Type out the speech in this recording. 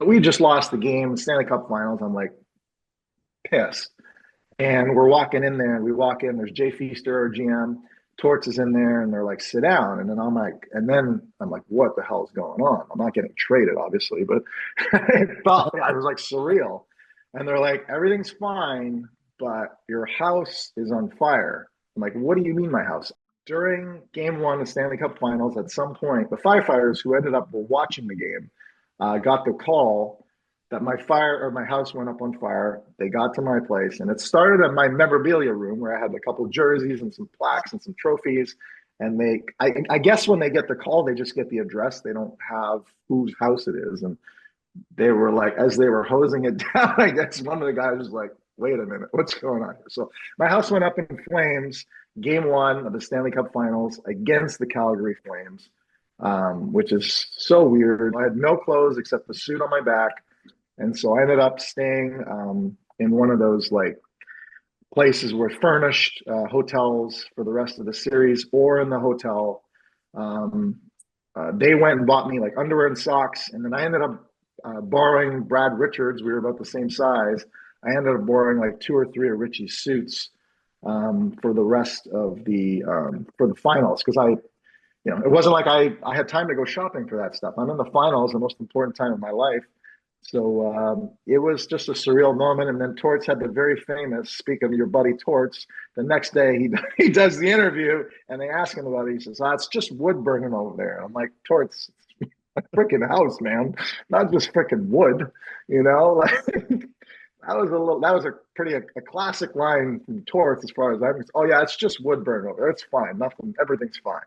We just lost the game, Stanley Cup Finals. I'm like pissed. And we're walking in there, and we walk in, there's Jay Feaster, our GM, Torts is in there, and they're like, sit down. And then I'm like, what the hell is going on? I'm not getting traded, obviously, but I was like surreal. And they're like, everything's fine, but your house is on fire. I'm like, what do you mean my house? During game one of Stanley Cup Finals, at some point, the firefighters who ended up watching the game got the call that my house went up on fire. They got to my place, and it started at my memorabilia room where I had a couple of jerseys and some plaques and some trophies. And I guess when they get the call, they just get the address. They don't have whose house it is. And they were like, as they were hosing it down, I guess one of the guys was like, wait a minute, what's going on here? So my house went up in flames, game one of the Stanley Cup Finals against the Calgary Flames, which is so weird. I had no clothes except the suit on my back. And so I ended up staying in one of those like places where furnished hotels for the rest of the series or in the hotel. Um, they went and bought me like underwear and socks. And then I ended up borrowing Brad Richards. We were about the same size. I ended up borrowing like two or three of Richie's suits for the rest of for the finals. Cause it wasn't like I had time to go shopping for that stuff. I'm in the finals, the most important time of my life. So it was just a surreal moment. And then Torts had the very famous, speak of your buddy Torts, the next day he does the interview and they ask him about it. He says, it's just wood burning over there. And I'm like, Torts, a freaking house, man, not just freaking wood, you know? That was a pretty a classic line from Torts as far as I'm. Oh yeah, it's just wood burning over there. It's fine. Nothing. Everything's fine.